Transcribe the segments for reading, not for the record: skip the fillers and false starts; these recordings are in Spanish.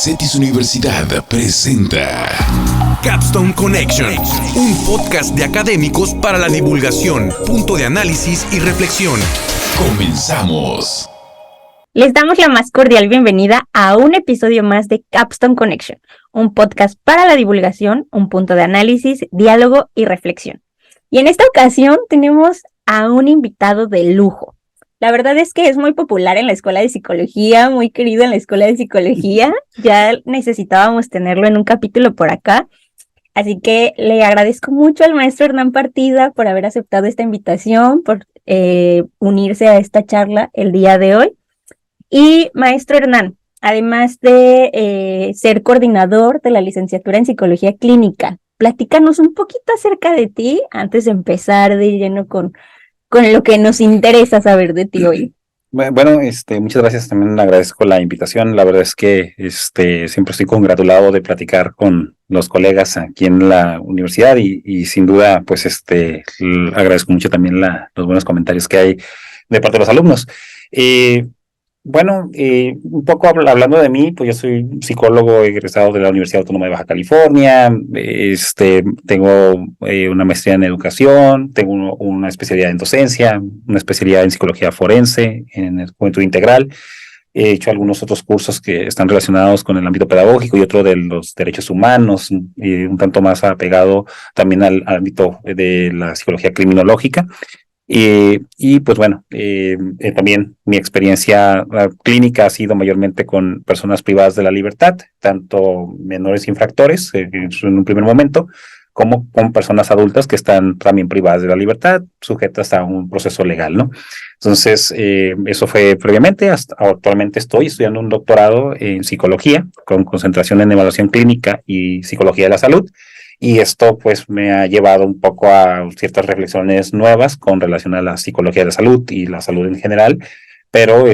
Cetis Universidad presenta Capstone Connection, un podcast de académicos para la divulgación, punto de análisis y reflexión. ¡Comenzamos! Les damos la más cordial bienvenida a un episodio más de Capstone Connection, un podcast para la divulgación, un punto de análisis, diálogo y reflexión. Y en esta ocasión tenemos a un invitado de lujo. La verdad es que es muy popular en la Escuela de Psicología, muy querido en la Escuela de Psicología. Ya necesitábamos tenerlo en un capítulo por acá. Así que le agradezco mucho al maestro Hernán Partida por haber aceptado esta invitación, por unirse a esta charla el día de hoy. Y maestro Hernán, además de ser coordinador de la licenciatura en Psicología Clínica, platícanos un poquito acerca de ti antes de empezar de lleno con lo que nos interesa saber de ti hoy. Bueno, muchas gracias, también le agradezco la invitación. La verdad es que siempre estoy congratulado de platicar con los colegas aquí en la universidad y sin duda, pues agradezco mucho también los buenos comentarios que hay de parte de los alumnos. Un poco hablando de mí, pues yo soy psicólogo egresado de la Universidad Autónoma de Baja California. Tengo una maestría en educación, tengo una especialidad en docencia, una especialidad en psicología forense, en el juventud integral. He hecho algunos otros cursos que están relacionados con el ámbito pedagógico y otro de los derechos humanos, un tanto más apegado también al ámbito de la psicología criminológica. También mi experiencia clínica ha sido mayormente con personas privadas de la libertad, tanto menores infractores en un primer momento, como con personas adultas que están también privadas de la libertad, sujetas a un proceso legal, ¿no? Entonces, eso fue previamente. Actualmente estoy estudiando un doctorado en psicología, con concentración en evaluación clínica y psicología de la salud. Y esto pues me ha llevado un poco a ciertas reflexiones nuevas con relación a la psicología de la salud y la salud en general, pero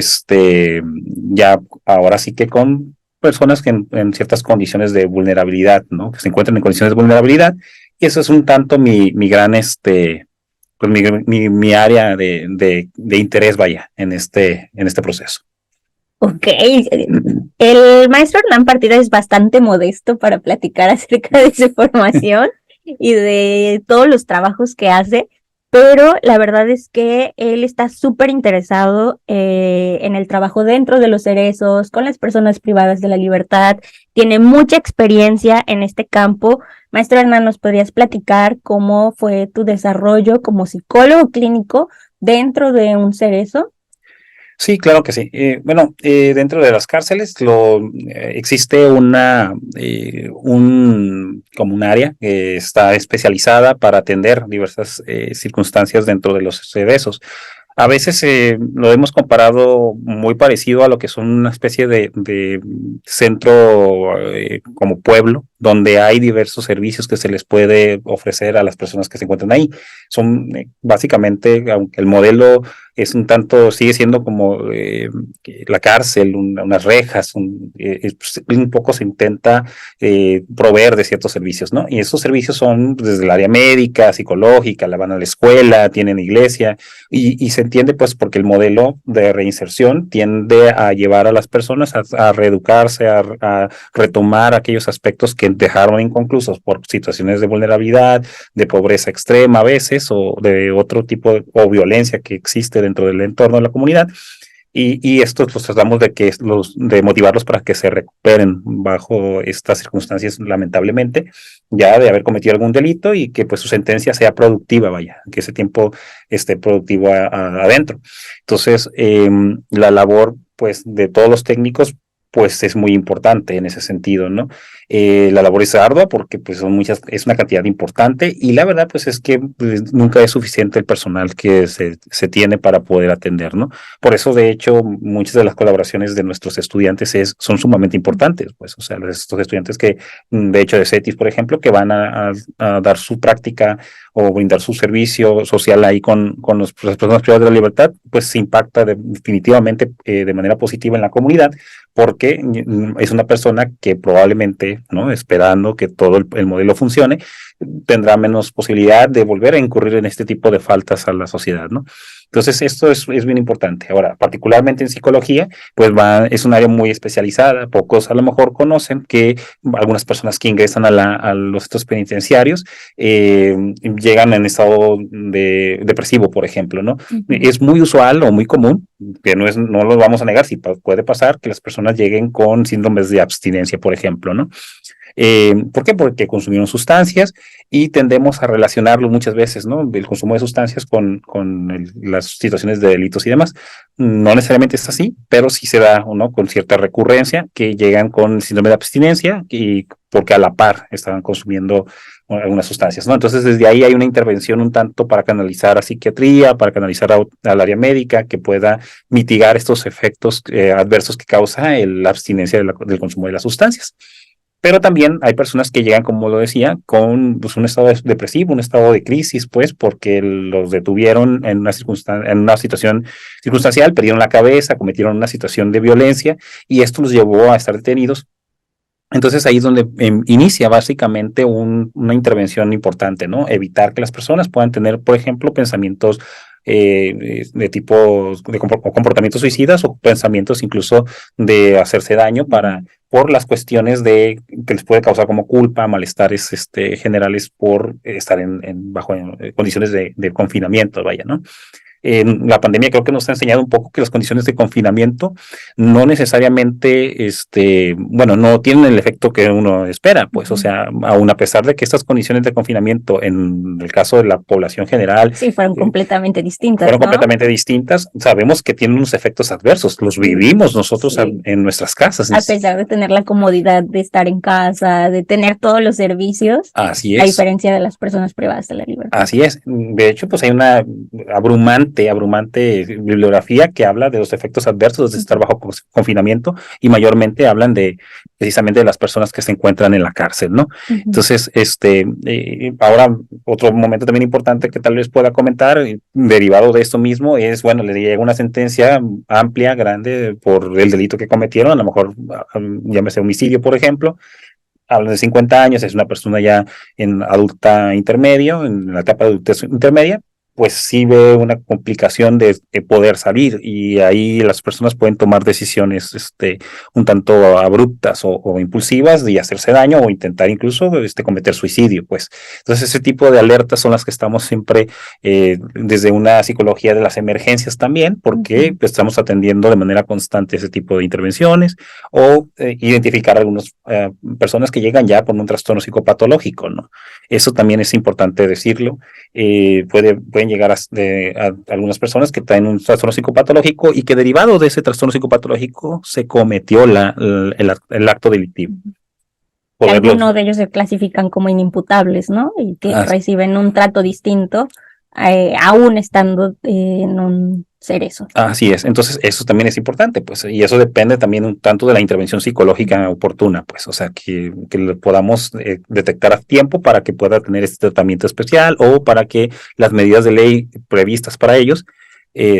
ya ahora sí que con personas que en ciertas condiciones de vulnerabilidad, ¿no? Que se encuentran en condiciones de vulnerabilidad, y eso es un tanto mi gran mi área de interés, vaya, en este proceso. Ok, el maestro Hernán Partida es bastante modesto para platicar acerca de su formación y de todos los trabajos que hace, pero la verdad es que él está súper interesado en el trabajo dentro de los cerezos, con las personas privadas de la libertad, tiene mucha experiencia en este campo. Maestro Hernán, ¿nos podrías platicar cómo fue tu desarrollo como psicólogo clínico dentro de un cerezo? Sí, claro que sí. Dentro de las cárceles existe como un área que está especializada para atender diversas circunstancias dentro de los cerezos. A veces lo hemos comparado muy parecido a lo que son una especie de centro como pueblo, donde hay diversos servicios que se les puede ofrecer a las personas que se encuentran ahí. Son básicamente, aunque el modelo es un tanto, sigue siendo como la cárcel, unas rejas, un poco se intenta proveer de ciertos servicios, ¿no? Y esos servicios son desde el área médica, psicológica, la van a la escuela, tienen iglesia, y se entiende pues porque el modelo de reinserción tiende a llevar a las personas a reeducarse, a retomar aquellos aspectos que dejaron inconclusos por situaciones de vulnerabilidad, de pobreza extrema a veces, o de otro tipo o violencia que existe dentro del entorno de la comunidad. Y estos los tratamos de motivarlos para que se recuperen bajo estas circunstancias, lamentablemente, ya de haber cometido algún delito, y que pues su sentencia sea productiva, vaya, que ese tiempo esté productivo adentro. Entonces, la labor pues de todos los técnicos pues es muy importante en ese sentido, ¿no? La labor es ardua porque pues es una cantidad importante, y la verdad pues es que pues, nunca es suficiente el personal que se tiene para poder atender, ¿no? Por eso, de hecho, muchas de las colaboraciones de nuestros estudiantes son sumamente importantes, pues, o sea, estos estudiantes que, de hecho, de CETIS, por ejemplo, que van a dar su práctica o brindar su servicio social ahí con las personas privadas de la libertad, pues se impacta definitivamente de manera positiva en la comunidad, porque es una persona que probablemente, ¿no?, esperando que todo el modelo funcione, tendrá menos posibilidad de volver a incurrir en este tipo de faltas a la sociedad, ¿no? Entonces, esto es bien importante. Ahora, particularmente en psicología, pues es un área muy especializada. Pocos a lo mejor conocen que algunas personas que ingresan a los centros penitenciarios llegan en estado depresivo, por ejemplo, ¿no? Es muy usual o muy común, que no lo vamos a negar, si puede pasar, que las personas lleguen con síndromes de abstinencia, por ejemplo, ¿no? ¿Por qué? Porque consumieron sustancias y tendemos a relacionarlo muchas veces, ¿no? El consumo de sustancias con las situaciones de delitos y demás. No necesariamente es así, pero sí se da, ¿no? Con cierta recurrencia que llegan con el síndrome de abstinencia y porque a la par estaban consumiendo algunas sustancias, ¿no? Entonces, desde ahí hay una intervención un tanto para canalizar a psiquiatría, para canalizar al área médica, que pueda mitigar estos efectos adversos que causa la abstinencia del consumo de las sustancias. Pero también hay personas que llegan, como lo decía, con pues, un estado depresivo, un estado de crisis, pues, porque los detuvieron en una situación circunstancial, perdieron la cabeza, cometieron una situación de violencia y esto los llevó a estar detenidos. Entonces ahí es donde inicia básicamente una intervención importante, ¿no? Evitar que las personas puedan tener, por ejemplo, pensamientos de tipo de comportamientos suicidas o pensamientos incluso de hacerse daño por las cuestiones que les puede causar como culpa, malestares generales por estar bajo condiciones de confinamiento, vaya, ¿no? La pandemia creo que nos ha enseñado un poco que las condiciones de confinamiento no necesariamente, bueno, no tienen el efecto que uno espera, pues, o sea, aún a pesar de que estas condiciones de confinamiento, en el caso de la población general, sí, fueron completamente distintas, fueron ¿no? completamente distintas, sabemos que tienen unos efectos adversos, los vivimos nosotros en nuestras casas. A pesar de tener la comodidad de estar en casa, de tener todos los servicios, así es. A diferencia de las personas privadas de la libertad. Así es. De hecho, pues hay una abrumante bibliografía que habla de los efectos adversos de estar bajo confinamiento y mayormente hablan precisamente de las personas que se encuentran en la cárcel, ¿no? Entonces, ahora otro momento también importante que tal vez pueda comentar, derivado de esto mismo, es, bueno, le llega una sentencia amplia, grande, por el delito que cometieron, a lo mejor llámese homicidio, por ejemplo. Hablan de 50 años, es una persona ya en adulta intermedio, en la etapa de adultez intermedia, pues sí ve una complicación de poder salir y ahí las personas pueden tomar decisiones un tanto abruptas o impulsivas y hacerse daño o intentar incluso cometer suicidio, pues. Entonces ese tipo de alertas son las que estamos siempre desde una psicología de las emergencias también, porque estamos atendiendo de manera constante ese tipo de intervenciones o identificar a algunas personas que llegan ya con un trastorno psicopatológico, ¿no? Eso también es importante decirlo. Pueden llegar a algunas personas que traen un trastorno psicopatológico y que derivado de ese trastorno psicopatológico se cometió el acto delictivo. Algunos de ellos se clasifican como inimputables, ¿no? Y que reciben un trato distinto aún estando en un cerezo. Así es, entonces eso también es importante, pues, y eso depende también un tanto de la intervención psicológica oportuna, pues, o sea, que lo podamos detectar a tiempo para que pueda tener este tratamiento especial o para que las medidas de ley previstas para ellos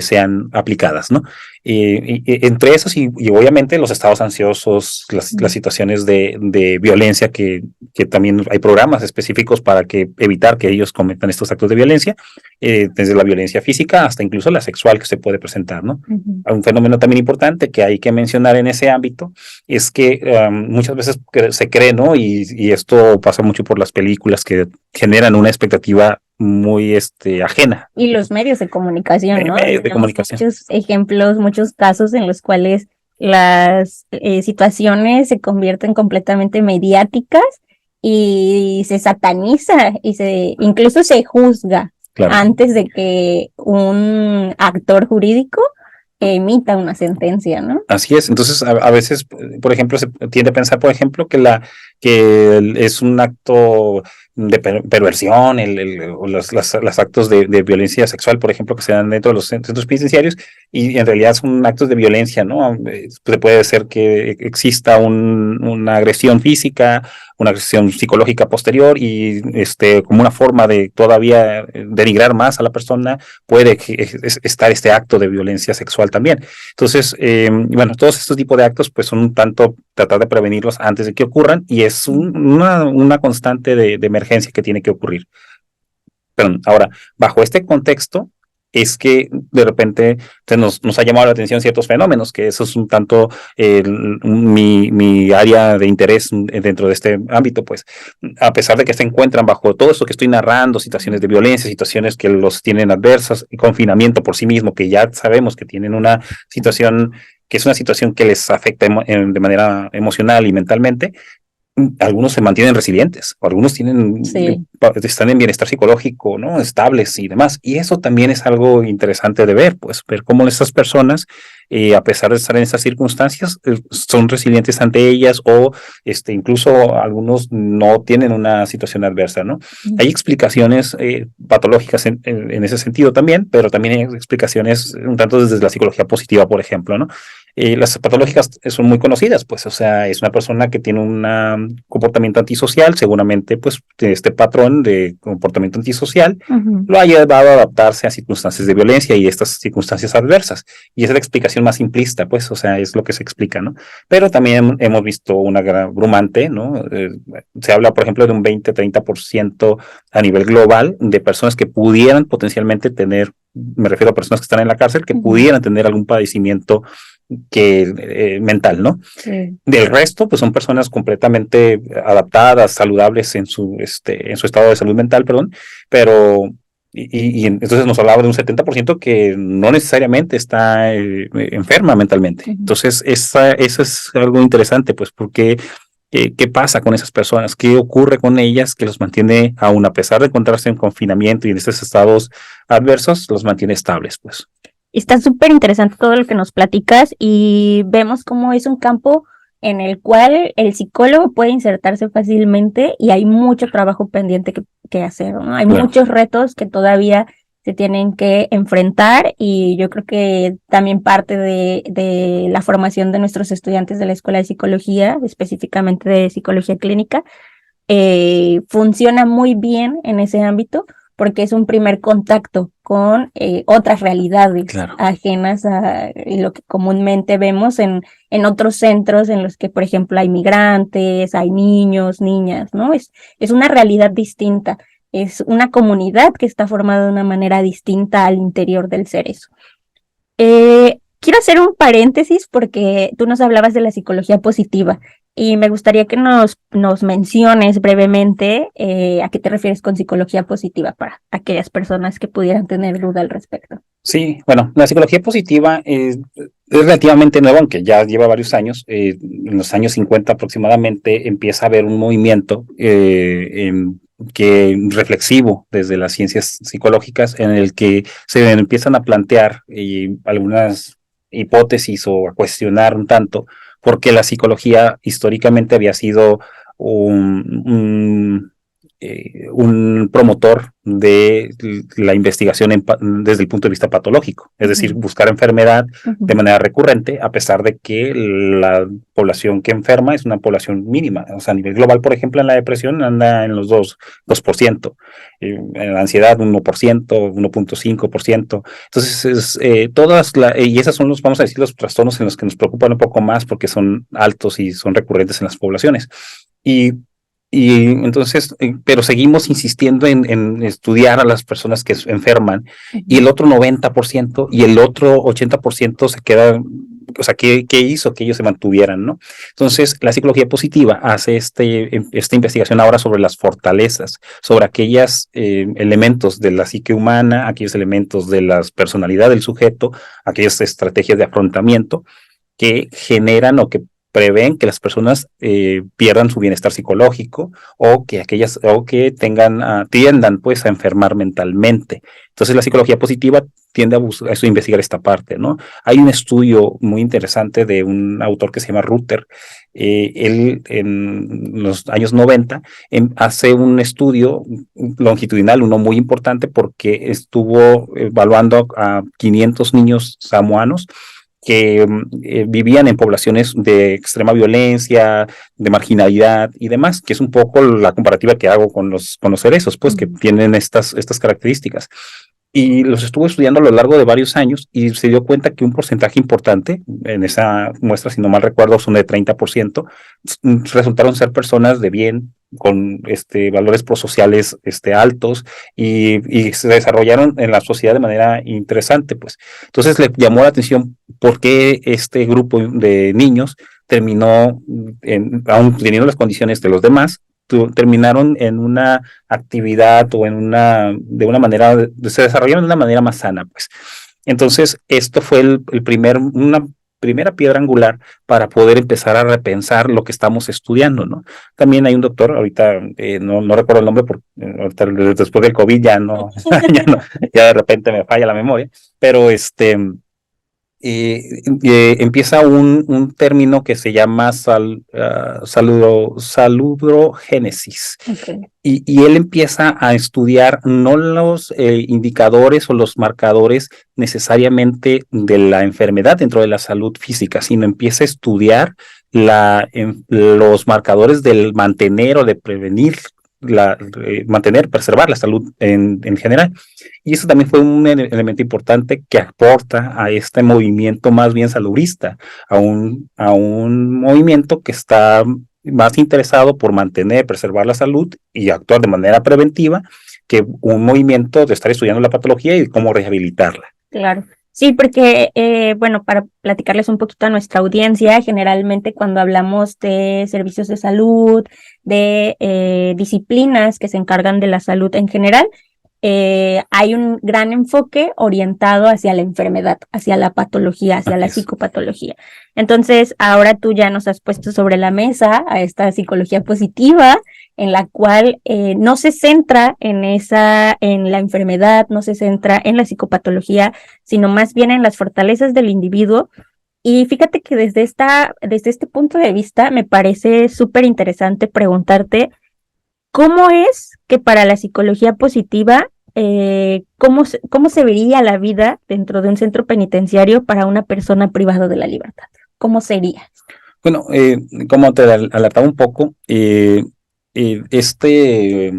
sean aplicadas, ¿no? Entre esos y obviamente los estados ansiosos, las situaciones de violencia que también hay programas específicos para evitar que ellos cometan estos actos de violencia, desde la violencia física hasta incluso la sexual que se puede presentar, ¿no? Un fenómeno también importante que hay que mencionar en ese ámbito es que muchas veces se cree, ¿no? Y esto pasa mucho por las películas que generan una expectativa muy ajena. Y los medios de comunicación, ¿no? Medios de comunicación. Muchos ejemplos, muchos casos en los cuales las situaciones se convierten completamente mediáticas y se sataniza y incluso se juzga antes de que un actor jurídico emita una sentencia, ¿no? Así es. Entonces, a veces, por ejemplo, se tiende a pensar, por ejemplo, que es un acto de perversión, los actos de violencia sexual, por ejemplo, que se dan dentro de los centros penitenciarios, y en realidad son actos de violencia, ¿no? Puede ser que exista una agresión física una agresión psicológica posterior y como una forma de todavía denigrar más a la persona, puede estar este acto de violencia sexual también. Entonces, bueno, todos estos tipos de actos pues son un tanto tratar de prevenirlos antes de que ocurran y es una constante de emergencia que tiene que ocurrir. Perdón, ahora, bajo este contexto, es que de repente nos ha llamado la atención ciertos fenómenos, que eso es un tanto mi área de interés dentro de este ámbito, pues, a pesar de que se encuentran bajo todo esto que estoy narrando, situaciones de violencia, situaciones que los tienen adversas, y confinamiento por sí mismo, que ya sabemos que tienen una situación, que es una situación que les afecta de manera emocional y mentalmente. Algunos se mantienen resilientes, o algunos están en bienestar psicológico, ¿no? Estables y demás. Y eso también es algo interesante de ver, pues, ver cómo estas personas, a pesar de estar en esas circunstancias, son resilientes ante ellas o incluso algunos no tienen una situación adversa, ¿no? Hay explicaciones patológicas en ese sentido también, pero también hay explicaciones un tanto desde la psicología positiva, por ejemplo, ¿no? Las patológicas son muy conocidas, pues, o sea, es una persona que tiene un comportamiento antisocial, seguramente, pues, este patrón de comportamiento antisocial lo ha llevado a adaptarse a circunstancias de violencia y estas circunstancias adversas. Y esa es la explicación más simplista, pues, o sea, es lo que se explica, ¿no? Pero también hemos visto una gran abrumante, ¿no? Se habla, por ejemplo, de un 20-30% a nivel global de personas que pudieran potencialmente tener, me refiero a personas que están en la cárcel, que pudieran tener algún padecimiento mental, ¿no? Sí. Del resto, pues son personas completamente adaptadas, saludables en su estado de salud mental, perdón, pero y entonces nos hablaba de un 70% que no necesariamente está enferma mentalmente. Entonces, eso es algo interesante, pues, porque ¿qué pasa con esas personas? ¿Qué ocurre con ellas que los mantiene, aún a pesar de encontrarse en confinamiento y en estos estados adversos, los mantiene estables, pues? Está súper interesante todo lo que nos platicas y vemos cómo es un campo en el cual el psicólogo puede insertarse fácilmente y hay mucho trabajo pendiente que hacer, ¿no? Hay muchos retos que todavía se tienen que enfrentar y yo creo que también parte de la formación de nuestros estudiantes de la Escuela de Psicología, específicamente de Psicología Clínica, funciona muy bien en ese ámbito porque es un primer contacto con otras realidades ajenas a lo que comúnmente vemos en otros centros en los que, por ejemplo, hay migrantes, hay niños, niñas, ¿no? Es una realidad distinta, es una comunidad que está formada de una manera distinta al interior del cerezo. Quiero hacer un paréntesis porque tú nos hablabas de la psicología positiva y me gustaría que nos menciones brevemente a qué te refieres con psicología positiva para aquellas personas que pudieran tener duda al respecto. Sí, bueno, la psicología positiva es relativamente nueva, aunque ya lleva varios años. En los años 50 aproximadamente empieza a haber un movimiento reflexivo desde las ciencias psicológicas en el que se empiezan a plantear algunas hipótesis o a cuestionar un tanto porque la psicología históricamente había sido un promotor de la investigación desde el punto de vista patológico, es decir, buscar enfermedad de manera recurrente, a pesar de que la población que enferma es una población mínima. O sea, a nivel global, por ejemplo, en la depresión anda en los 2%, en la ansiedad 1%, 1.5%. Entonces, y esas son vamos a decir, los trastornos en los que nos preocupan un poco más porque son altos y son recurrentes en las poblaciones. Y entonces, pero seguimos insistiendo en estudiar a las personas que enferman y el otro 90% y el otro 80% se queda, o sea, ¿qué hizo que ellos se mantuvieran, no? Entonces, la psicología positiva hace esta investigación ahora sobre las fortalezas, sobre aquellos elementos de la psique humana, aquellos elementos de la personalidad del sujeto, aquellas estrategias de afrontamiento que generan o que prevén que las personas pierdan su bienestar psicológico o que tiendan pues a enfermar mentalmente. Entonces la psicología positiva tiende a investigar esta parte, ¿no? Hay un estudio muy interesante de un autor que se llama Ruther. Él en los años 90 hace un estudio longitudinal, uno muy importante porque estuvo evaluando a 500 niños samoanos que vivían en poblaciones de extrema violencia, de marginalidad y demás, que es un poco la comparativa que hago con los cerezos, pues que tienen estas características. Y los estuvo estudiando a lo largo de varios años y se dio cuenta que un porcentaje importante en esa muestra, si no mal recuerdo, son de 30%, resultaron ser personas de bien, con valores prosociales altos y se desarrollaron en la sociedad de manera interesante, pues. Entonces le llamó la atención por qué este grupo de niños terminó, aun teniendo las condiciones de los demás, terminaron en una actividad o de una manera, se desarrollaron de una manera más sana, pues. Entonces, esto fue una primera piedra angular para poder empezar a repensar lo que estamos estudiando, ¿no? También hay un doctor, ahorita no recuerdo el nombre, porque después del COVID ya ya de repente me falla la memoria, pero empieza un término que se llama saludrogénesis. Okay. Y él empieza a estudiar no los indicadores o los marcadores necesariamente de la enfermedad dentro de la salud física, sino empieza a estudiar los marcadores del mantener o de prevenir preservar la salud en general. Y eso también fue un elemento importante que aporta a este movimiento más bien salubrista, a un movimiento que está más interesado por mantener, preservar la salud y actuar de manera preventiva que un movimiento de estar estudiando la patología y cómo rehabilitarla. Claro. Sí, porque, bueno, para platicarles un poquito a nuestra audiencia, generalmente cuando hablamos de servicios de salud, de disciplinas que se encargan de la salud en general, hay un gran enfoque orientado hacia la enfermedad, hacia la patología, hacia la psicopatología. Entonces, ahora tú ya nos has puesto sobre la mesa a esta psicología positiva, en la cual no se centra en la enfermedad, no se centra en la psicopatología, sino más bien en las fortalezas del individuo. Y fíjate que desde este punto de vista me parece súper interesante preguntarte cómo es que para la psicología positiva, cómo se vería la vida dentro de un centro penitenciario para una persona privada de la libertad. ¿Cómo sería? Bueno, como te alertaba un poco, en este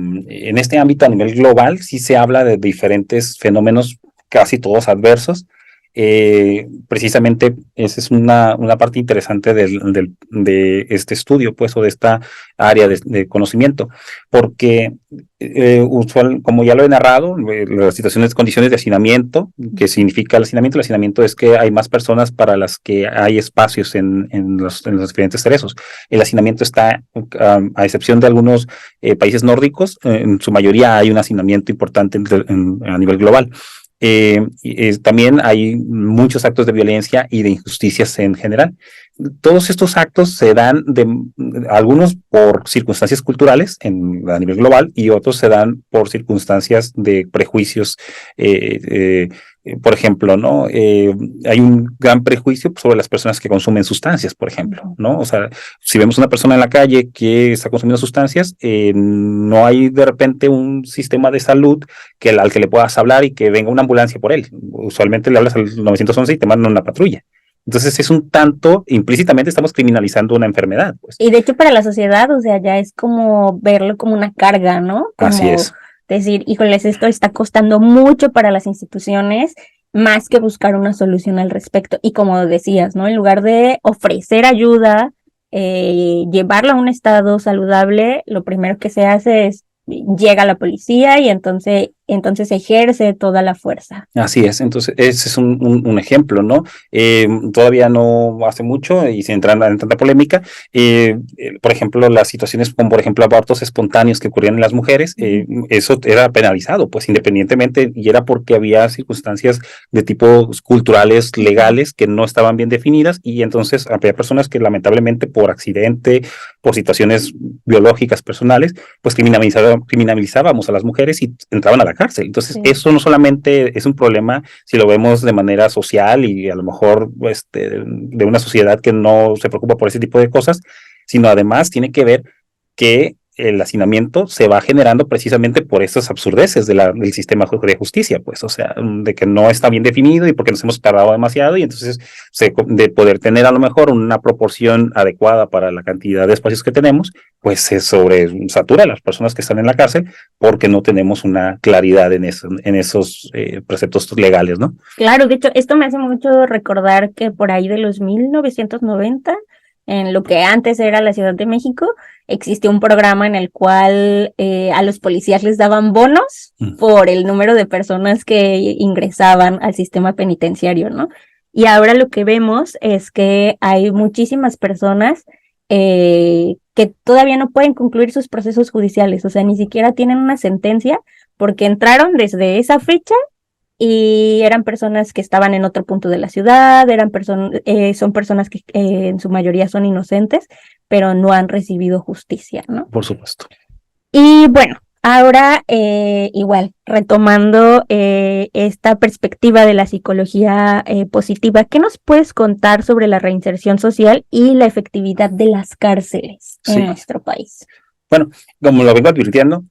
ámbito a nivel global sí se habla de diferentes fenómenos, casi todos adversos. Precisamente esa es una parte interesante de este estudio, pues, o de esta área de conocimiento, porque como ya lo he narrado, las situaciones, condiciones de hacinamiento, ¿qué significa el hacinamiento? El hacinamiento es que hay más personas para las que hay espacios en los diferentes cerezos. El hacinamiento está, a excepción de algunos países nórdicos, en su mayoría hay un hacinamiento importante a nivel global. También hay muchos actos de violencia y de injusticias en general. Todos estos actos se dan algunos por circunstancias culturales a nivel global y otros se dan por circunstancias de prejuicios. Por ejemplo, ¿no? Hay un gran prejuicio sobre las personas que consumen sustancias, por ejemplo, ¿no? O sea, si vemos una persona en la calle que está consumiendo sustancias, no hay de repente un sistema de salud al que le puedas hablar y que venga una ambulancia por él. Usualmente le hablas al 911 y te mandan una patrulla. Entonces es un tanto, implícitamente estamos criminalizando una enfermedad, pues. Y de hecho para la sociedad, o sea, ya es como verlo como una carga, ¿no? Como así es. Decir, híjoles, esto está costando mucho para las instituciones, más que buscar una solución al respecto. Y como decías, ¿no? En lugar de ofrecer ayuda, llevarlo a un estado saludable, lo primero que se hace es llega la policía y entonces ejerce toda la fuerza. Así es, entonces ese es un ejemplo, ¿no? Todavía no hace mucho y sin entrar en tanta polémica, por ejemplo, las situaciones como, por ejemplo, abortos espontáneos que ocurrían en las mujeres, eso era penalizado, pues independientemente, y era porque había circunstancias de tipo culturales, legales, que no estaban bien definidas, y entonces había personas que lamentablemente por accidente, por situaciones biológicas personales, pues criminalizábamos a las mujeres y entraban a la cárcel. Entonces, eso no solamente es un problema si lo vemos de manera social y a lo mejor de una sociedad que no se preocupa por ese tipo de cosas, sino además tiene que ver que el hacinamiento se va generando precisamente por estas absurdeces del sistema de justicia, pues, o sea, de que no está bien definido y porque nos hemos tardado demasiado y entonces de poder tener a lo mejor una proporción adecuada para la cantidad de espacios que tenemos, pues se sobresatura a las personas que están en la cárcel porque no tenemos una claridad en esos preceptos legales, ¿no? Claro, de hecho, esto me hace mucho recordar que por ahí de los 1990, en lo que antes era la Ciudad de México, existió un programa en el cual a los policías les daban bonos por el número de personas que ingresaban al sistema penitenciario, ¿no? Y ahora lo que vemos es que hay muchísimas personas que todavía no pueden concluir sus procesos judiciales, o sea, ni siquiera tienen una sentencia porque entraron desde esa fecha y eran personas que estaban en otro punto de la ciudad, son personas que en su mayoría son inocentes, pero no han recibido justicia, ¿no? Por supuesto. Y bueno, ahora igual, retomando esta perspectiva de la psicología positiva, ¿qué nos puedes contar sobre la reinserción social y la efectividad de las cárceles en nuestro país? Bueno, como lo vengo advirtiendo,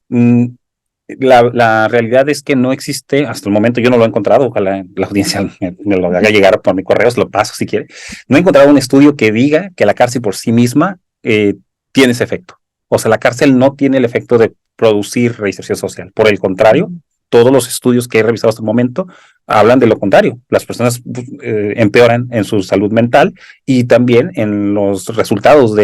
la realidad es que no existe, hasta el momento yo no lo he encontrado, ojalá la audiencia me lo haga llegar por mi correo, se lo paso si quiere. No he encontrado un estudio que diga que la cárcel por sí misma tiene ese efecto. O sea, la cárcel no tiene el efecto de producir reinserción social. Por el contrario, todos los estudios que he revisado hasta el momento hablan de lo contrario. Las personas empeoran en su salud mental y también en los resultados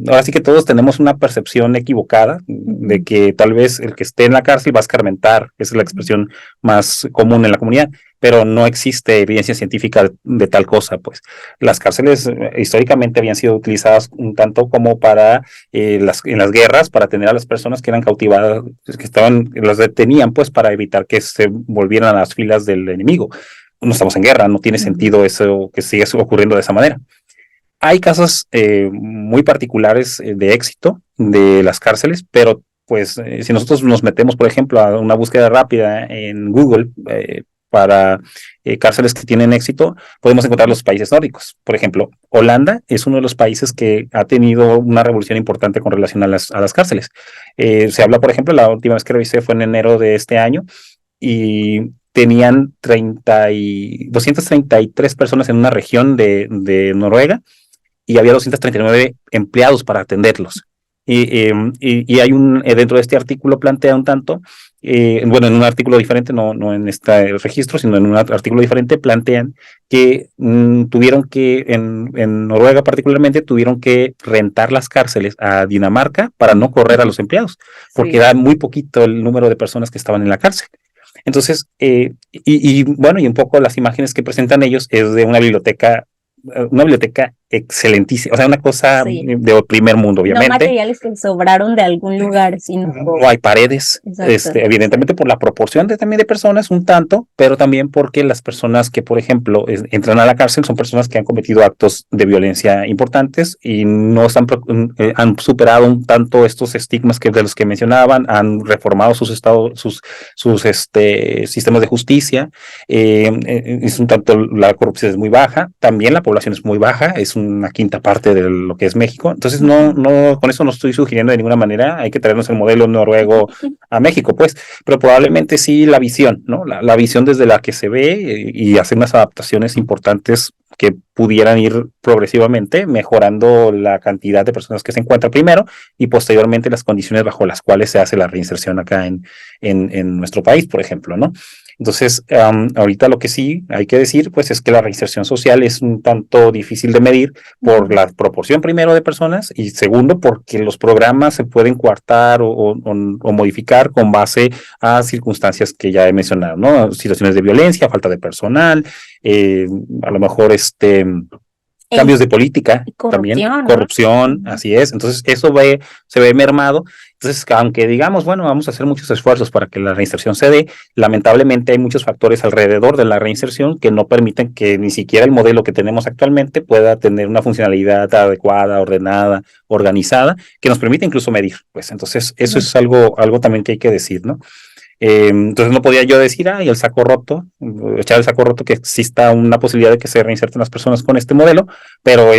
ahora sí que todos tenemos una percepción equivocada de que tal vez el que esté en la cárcel va a escarmentar, esa es la expresión más común en la comunidad, pero no existe evidencia científica de tal cosa, pues. Las cárceles históricamente habían sido utilizadas un tanto como para en las guerras, para tener a las personas que eran cautivadas, las detenían, pues, para evitar que se volvieran a las filas del enemigo. No estamos en guerra, no tiene sentido eso que siga ocurriendo de esa manera. Hay casos muy particulares de éxito de las cárceles, pero pues si nosotros nos metemos, por ejemplo, a una búsqueda rápida en Google para cárceles que tienen éxito, podemos encontrar los países nórdicos. Por ejemplo, Holanda es uno de los países que ha tenido una revolución importante con relación a las cárceles. Se habla, por ejemplo, la última vez que revisé fue en enero de este año y tenían 233 personas en una región de Noruega y había 239 empleados para atenderlos. Y hay dentro de este artículo plantea un tanto, en un artículo diferente, no en este registro, sino en un artículo diferente, plantean que tuvieron que, en Noruega particularmente, tuvieron que rentar las cárceles a Dinamarca para no correr a los empleados, porque era muy poquito el número de personas que estaban en la cárcel. Entonces, y un poco las imágenes que presentan ellos es de una biblioteca excelentísima, o sea, una cosa de primer mundo, obviamente. No materiales que sobraron de algún lugar, sino... No hay paredes, evidentemente por la proporción también de personas, un tanto, pero también porque las personas que, por ejemplo, entran a la cárcel son personas que han cometido actos de violencia importantes y no han superado un tanto estos estigmas de los que mencionaban, han reformado sus sistemas de justicia, es un tanto, la corrupción es muy baja, también la población es muy baja, es una quinta parte de lo que es México. Entonces, no, con eso no estoy sugiriendo de ninguna manera, hay que traernos el modelo noruego a México, pues, pero probablemente sí la visión, ¿no? La visión desde la que se ve y hacer unas adaptaciones importantes que pudieran ir progresivamente mejorando la cantidad de personas que se encuentran primero y posteriormente las condiciones bajo las cuales se hace la reinserción acá en nuestro país, por ejemplo, ¿no? Entonces, ahorita lo que sí hay que decir, pues, es que la reinserción social es un tanto difícil de medir por la proporción, primero, de personas y segundo, porque los programas se pueden coartar o modificar con base a circunstancias que ya he mencionado, ¿no? Situaciones de violencia, falta de personal, a lo mejor cambios de política, también corrupción, ¿no? Así es. Entonces, eso se ve mermado. Entonces, aunque digamos, bueno, vamos a hacer muchos esfuerzos para que la reinserción se dé, lamentablemente hay muchos factores alrededor de la reinserción que no permiten que ni siquiera el modelo que tenemos actualmente pueda tener una funcionalidad adecuada, ordenada, organizada, que nos permite incluso medir. Pues entonces, eso es algo también que hay que decir, ¿no? Entonces no podía yo decir, el saco roto, echar el saco roto, que exista una posibilidad de que se reinserten las personas con este modelo, pero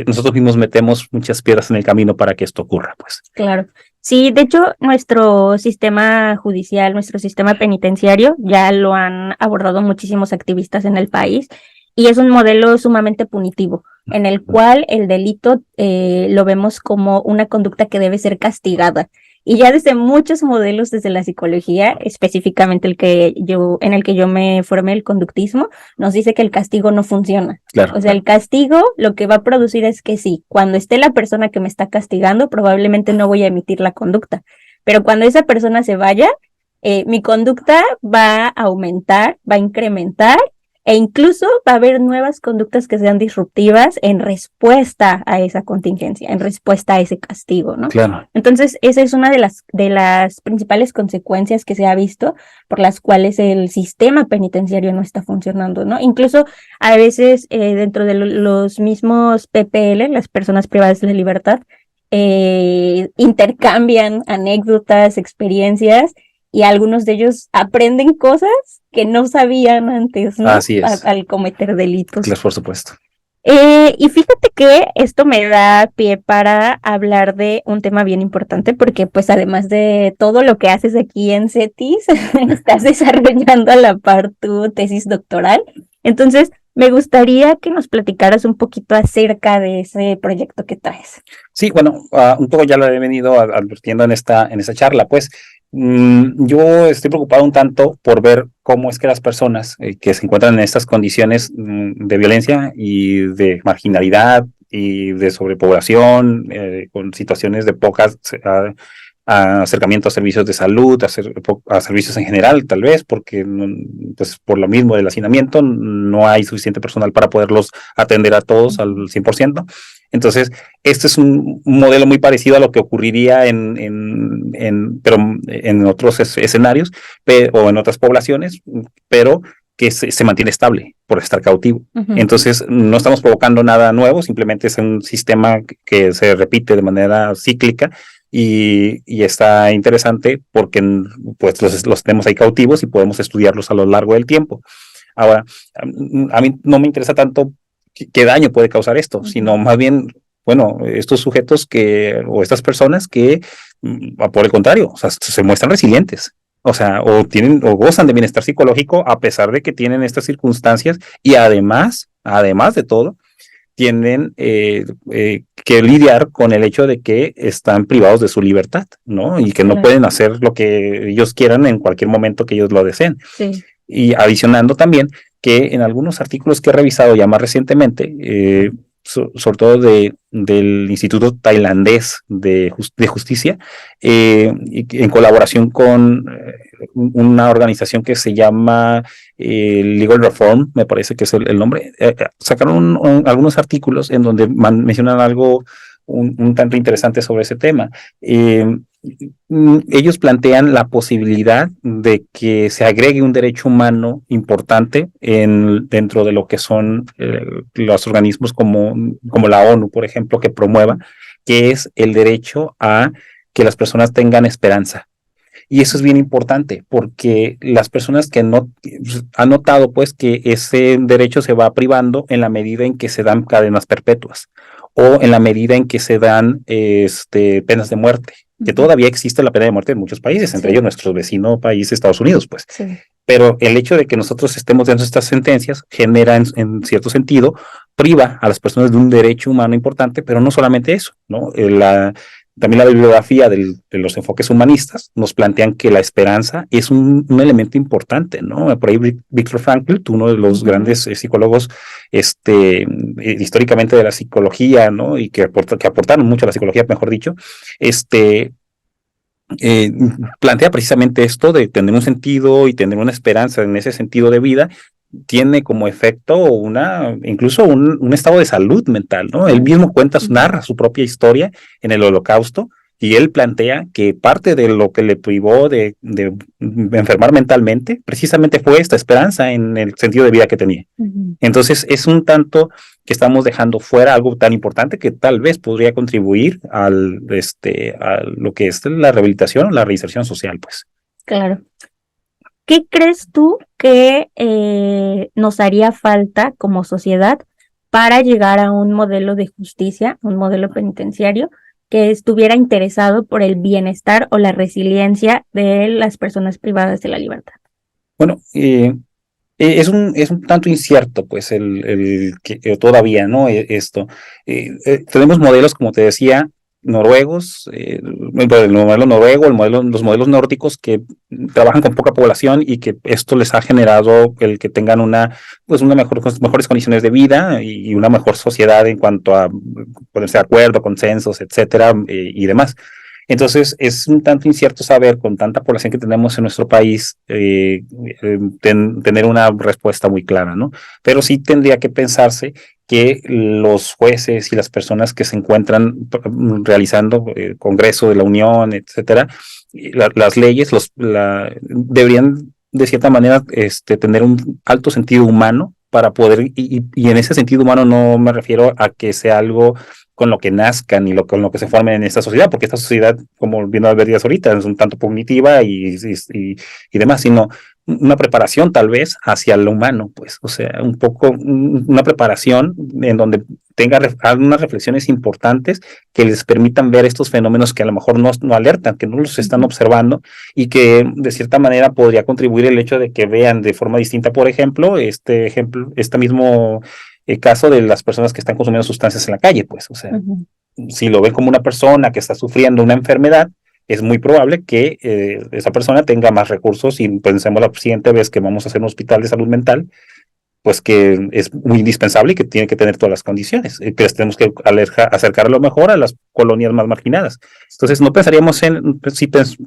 nosotros mismos metemos muchas piedras en el camino para que esto ocurra, pues. Claro. Sí, de hecho, nuestro sistema judicial, nuestro sistema penitenciario, ya lo han abordado muchísimos activistas en el país, y es un modelo sumamente punitivo, en el cual el delito lo vemos como una conducta que debe ser castigada. Y ya desde muchos modelos, desde la psicología, específicamente en el que yo me formé, el conductismo, nos dice que el castigo no funciona. Claro. O sea, el castigo lo que va a producir es que sí, cuando esté la persona que me está castigando, probablemente no voy a emitir la conducta. Pero cuando esa persona se vaya, mi conducta va a aumentar, va a incrementar, e incluso va a haber nuevas conductas que sean disruptivas en respuesta a esa contingencia, en respuesta a ese castigo, ¿no? Claro. Entonces, esa es una de las principales consecuencias que se ha visto por las cuales el sistema penitenciario no está funcionando, ¿no? Incluso a veces dentro de los mismos PPL, las personas privadas de la libertad, intercambian anécdotas, experiencias, y algunos de ellos aprenden cosas que no sabían antes, ¿no? Así es. Al cometer delitos. Claro, por supuesto. Y fíjate que esto me da pie para hablar de un tema bien importante, porque pues además de todo lo que haces aquí en CETIS, estás desarrollando a la par tu tesis doctoral. Entonces, me gustaría que nos platicaras un poquito acerca de ese proyecto que traes. Sí, bueno, un poco ya lo he venido advirtiendo en esta charla, pues. Yo estoy preocupado un tanto por ver cómo es que las personas que se encuentran en estas condiciones de violencia y de marginalidad y de sobrepoblación, con situaciones de pocas acercamiento a servicios de salud, a servicios en general, tal vez, porque pues, por lo mismo del hacinamiento no hay suficiente personal para poderlos atender a todos al 100%. Entonces, este es un modelo muy parecido a lo que ocurriría pero en otros escenarios o en otras poblaciones, pero que se mantiene estable por estar cautivo. Uh-huh. Entonces, no estamos provocando nada nuevo, simplemente es un sistema que se repite de manera cíclica y está interesante porque pues los tenemos ahí cautivos y podemos estudiarlos a lo largo del tiempo. Ahora, a mí no me interesa tanto qué daño puede causar esto, sino más bien, bueno, estos sujetos o estas personas que, por el contrario, o sea, se muestran resilientes, o sea, o gozan de bienestar psicológico a pesar de que tienen estas circunstancias y además de todo, tienen que lidiar con el hecho de que están privados de su libertad, ¿no? Y que no pueden hacer lo que ellos quieran en cualquier momento que ellos lo deseen. Sí. Y adicionando también que en algunos artículos que he revisado ya más recientemente, sobre todo del Instituto Tailandés de Justicia, en colaboración con una organización que se llama Legal Reform, me parece que es el nombre, sacaron algunos artículos en donde mencionan algo un tanto interesante sobre ese tema. Ellos plantean la posibilidad de que se agregue un derecho humano importante dentro de lo que son los organismos como la ONU, por ejemplo, que promueva, que es el derecho a que las personas tengan esperanza. Y eso es bien importante porque las personas que no han notado pues que ese derecho se va privando en la medida en que se dan cadenas perpetuas o en la medida en que se dan penas de muerte, que todavía existe la pena de muerte en muchos países, entre ellos nuestro vecino país, Estados Unidos, pues. Sí. Pero el hecho de que nosotros estemos dando estas sentencias genera, en cierto sentido, priva a las personas de un derecho humano importante, pero no solamente eso, ¿no? También la bibliografía de los enfoques humanistas nos plantean que la esperanza es un elemento importante, ¿no? Por ahí Viktor Frankl, uno de los grandes psicólogos históricamente de la psicología, ¿no? Y que aportaron mucho a la psicología, mejor dicho, plantea precisamente esto de tener un sentido y tener una esperanza en ese sentido de vida, tiene como efecto incluso un estado de salud mental, ¿no? Él mismo narra su propia historia en el Holocausto y él plantea que parte de lo que le privó de enfermar mentalmente precisamente fue esta esperanza en el sentido de vida que tenía. Uh-huh. Entonces es un tanto que estamos dejando fuera algo tan importante que tal vez podría contribuir a lo que es la rehabilitación o la reinserción social, pues. Claro. ¿Qué crees tú que nos haría falta como sociedad para llegar a un modelo de justicia, un modelo penitenciario que estuviera interesado por el bienestar o la resiliencia de las personas privadas de la libertad? Bueno, es un tanto incierto, pues, el que todavía, ¿no? Esto. Tenemos modelos, como te decía, noruegos, el modelo noruego, los modelos nórdicos que trabajan con poca población y que esto les ha generado el que tengan mejores condiciones de vida y una mejor sociedad en cuanto a ponerse de acuerdo, consensos, etcétera, y demás. Entonces, es un tanto incierto saber, con tanta población que tenemos en nuestro país, tener una respuesta muy clara, ¿no? Pero sí tendría que pensarse que los jueces y las personas que se encuentran realizando el Congreso de la Unión, etcétera, las leyes deberían, de cierta manera, tener un alto sentido humano para poder, y en ese sentido humano no me refiero a que sea algo con lo que nazcan y con lo que se formen en esta sociedad, porque esta sociedad, como bien advertías ahorita, es un tanto cognitiva y demás, sino una preparación tal vez hacia lo humano, pues, o sea, un poco una preparación en donde tenga algunas reflexiones importantes que les permitan ver estos fenómenos que a lo mejor no alertan, que no los están observando y que de cierta manera podría contribuir el hecho de que vean de forma distinta, por ejemplo, este mismo caso de las personas que están consumiendo sustancias en la calle, pues, o sea, si lo ven como una persona que está sufriendo una enfermedad, es muy probable que esa persona tenga más recursos y pensemos la siguiente vez que vamos a hacer un hospital de salud mental, pues que es muy indispensable y que tiene que tener todas las condiciones, pero tenemos que acercarlo mejor a las colonias más marginadas. Entonces, no pensaríamos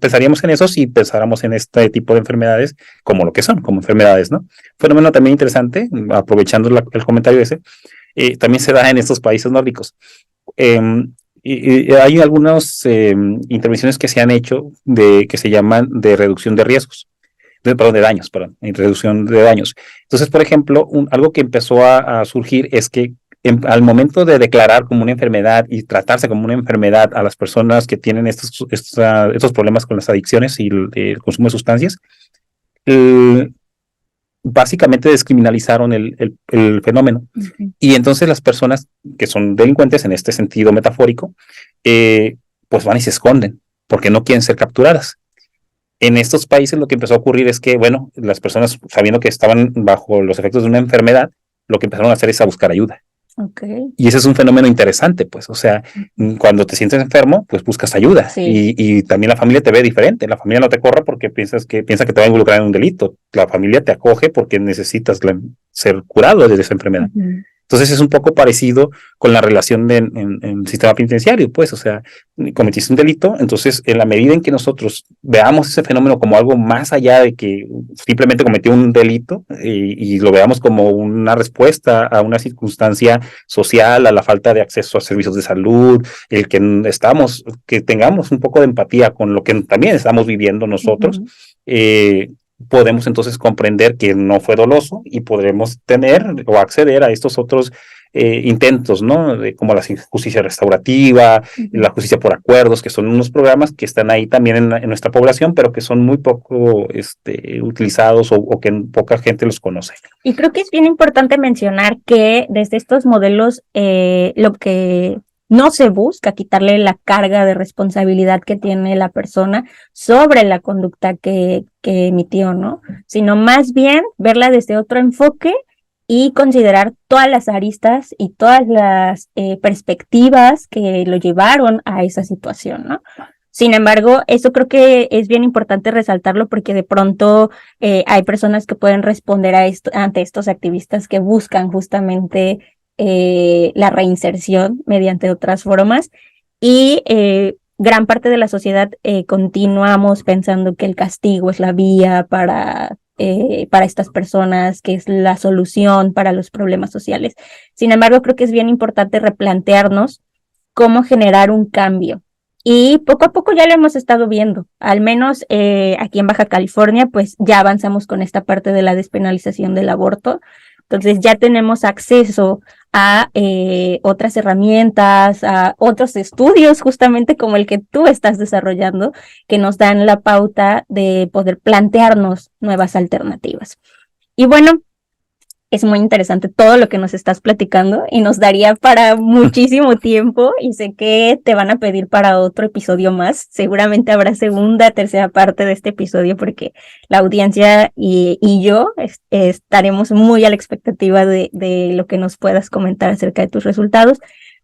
pensaríamos en eso si pensáramos en este tipo de enfermedades como lo que son, como enfermedades, ¿no? Fenómeno también interesante, aprovechando el comentario ese, también se da en estos países nórdicos. Y hay algunas intervenciones que se han hecho que se llaman de reducción de riesgos. De daños, perdón, en reducción de daños. Entonces, por ejemplo, algo que empezó a surgir es que al momento de declarar como una enfermedad y tratarse como una enfermedad a las personas que tienen estos problemas con las adicciones y el consumo de sustancias, básicamente descriminalizaron el fenómeno. Y entonces las personas que son delincuentes en este sentido metafórico, pues van y se esconden porque no quieren ser capturadas. En estos países lo que empezó a ocurrir es que, bueno, las personas, sabiendo que estaban bajo los efectos de una enfermedad, lo que empezaron a hacer es a buscar ayuda. Okay. Y ese es un fenómeno interesante, pues, o sea, cuando te sientes enfermo, pues buscas ayuda. Sí. Y también la familia te ve diferente. La familia no te corre porque piensa que te va a involucrar en un delito. La familia te acoge porque necesitas ser curado de esa enfermedad. Entonces es un poco parecido con la relación en el sistema penitenciario, pues, o sea, cometiste un delito, entonces en la medida en que nosotros veamos ese fenómeno como algo más allá de que simplemente cometió un delito y lo veamos como una respuesta a una circunstancia social, a la falta de acceso a servicios de salud, el que tengamos un poco de empatía con lo que también estamos viviendo nosotros, podemos entonces comprender que no fue doloso y podremos tener o acceder a estos otros intentos, ¿no? Como la justicia restaurativa, la justicia por acuerdos, que son unos programas que están ahí también en nuestra población, pero que son muy poco utilizados o que poca gente los conoce. Y creo que es bien importante mencionar que desde estos modelos lo que no se busca quitarle la carga de responsabilidad que tiene la persona sobre la conducta que emitió, ¿no? Sino más bien verla desde otro enfoque y considerar todas las aristas y todas las perspectivas que lo llevaron a esa situación, ¿no? Sin embargo, eso creo que es bien importante resaltarlo porque de pronto hay personas que pueden responder ante estos activistas que buscan justamente la reinserción mediante otras formas y gran parte de la sociedad continuamos pensando que el castigo es la vía para estas personas, que es la solución para los problemas sociales. Sin embargo, creo que es bien importante replantearnos cómo generar un cambio. Y poco a poco ya lo hemos estado viendo, al menos aquí en Baja California, pues ya avanzamos con esta parte de la despenalización del aborto. Entonces ya tenemos acceso a otras herramientas, a otros estudios justamente como el que tú estás desarrollando, que nos dan la pauta de poder plantearnos nuevas alternativas. Y bueno, es muy interesante todo lo que nos estás platicando y nos daría para muchísimo tiempo y sé que te van a pedir para otro episodio más. Seguramente habrá segunda, tercera parte de este episodio porque la audiencia y yo estaremos muy a la expectativa de lo que nos puedas comentar acerca de tus resultados.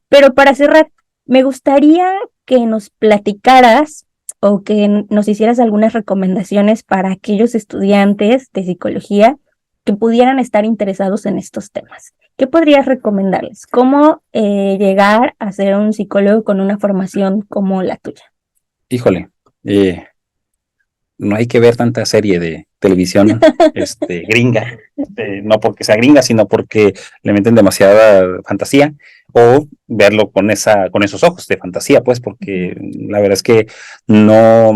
Pero para cerrar, me gustaría que nos platicaras o que nos hicieras algunas recomendaciones para aquellos estudiantes de psicología que pudieran estar interesados en estos temas. ¿Qué podrías recomendarles? ¿Cómo llegar a ser un psicólogo con una formación como la tuya? Híjole, no hay que ver tanta serie de televisión gringa, no porque sea gringa, sino porque le meten demasiada fantasía, o verlo con esos ojos de fantasía, pues, porque la verdad es que no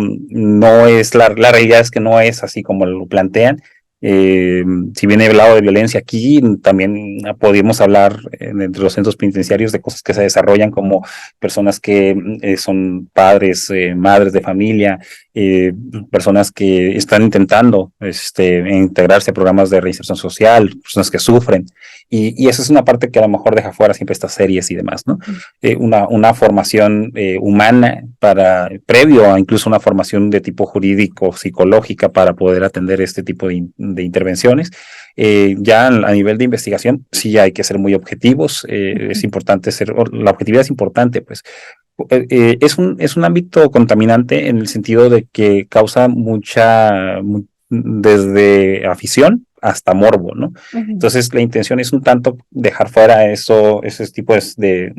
es, la realidad es que no es así como lo plantean. Si bien he hablado de violencia aquí, también podríamos hablar entre los centros penitenciarios de cosas que se desarrollan como personas que son padres, madres de familia, personas que están intentando integrarse a programas de reinserción social, personas que sufren, y esa es una parte que a lo mejor deja fuera siempre estas series y demás, ¿no? Una formación humana previo a incluso una formación de tipo jurídico, psicológica, para poder atender este tipo de intervenciones. Ya a nivel de investigación sí hay que ser muy objetivos, es importante la objetividad es importante, pues. Es un ámbito contaminante en el sentido de que causa desde afición hasta morbo, ¿no? Uh-huh. Entonces la intención es un tanto dejar fuera esos tipos de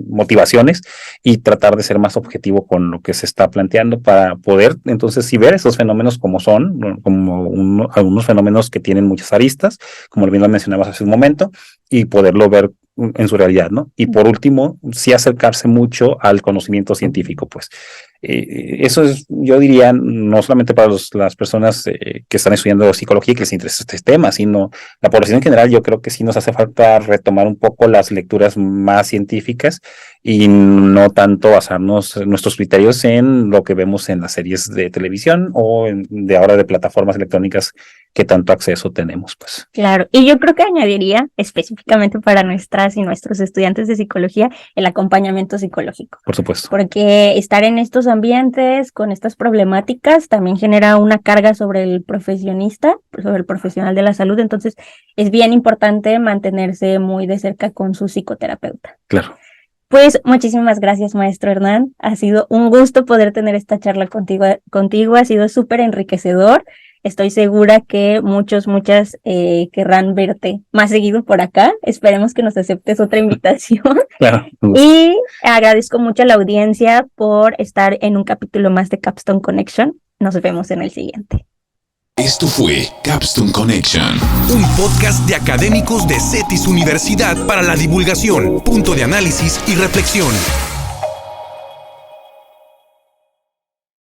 motivaciones y tratar de ser más objetivo con lo que se está planteando para poder entonces sí ver esos fenómenos como son, como algunos fenómenos que tienen muchas aristas, como bien lo mencionabas hace un momento, y poderlo ver en su realidad, ¿no? Y por último, sí acercarse mucho al conocimiento científico, pues. Eso es, yo diría, no solamente para las personas que están estudiando psicología y que les interesa este tema, sino la población en general. Yo creo que sí nos hace falta retomar un poco las lecturas más científicas y no tanto basarnos nuestros criterios en lo que vemos en las series de televisión o de ahora de plataformas electrónicas que tanto acceso tenemos, pues. Claro, y yo creo que añadiría específicamente para nuestras y nuestros estudiantes de psicología el acompañamiento psicológico. Por supuesto. Porque estar en estos ambientes con estas problemáticas también genera una carga sobre el profesionista, sobre el profesional de la salud, entonces es bien importante mantenerse muy de cerca con su psicoterapeuta. Claro. Pues muchísimas gracias, maestro Hernán. Ha sido un gusto poder tener esta charla contigo. Ha sido súper enriquecedor. Estoy segura que muchas querrán verte más seguido por acá. Esperemos que nos aceptes otra invitación. Claro. Y agradezco mucho a la audiencia por estar en un capítulo más de Capstone Connection. Nos vemos en el siguiente. Esto fue Capstone Connection, un podcast de académicos de CETIS Universidad para la divulgación, punto de análisis y reflexión.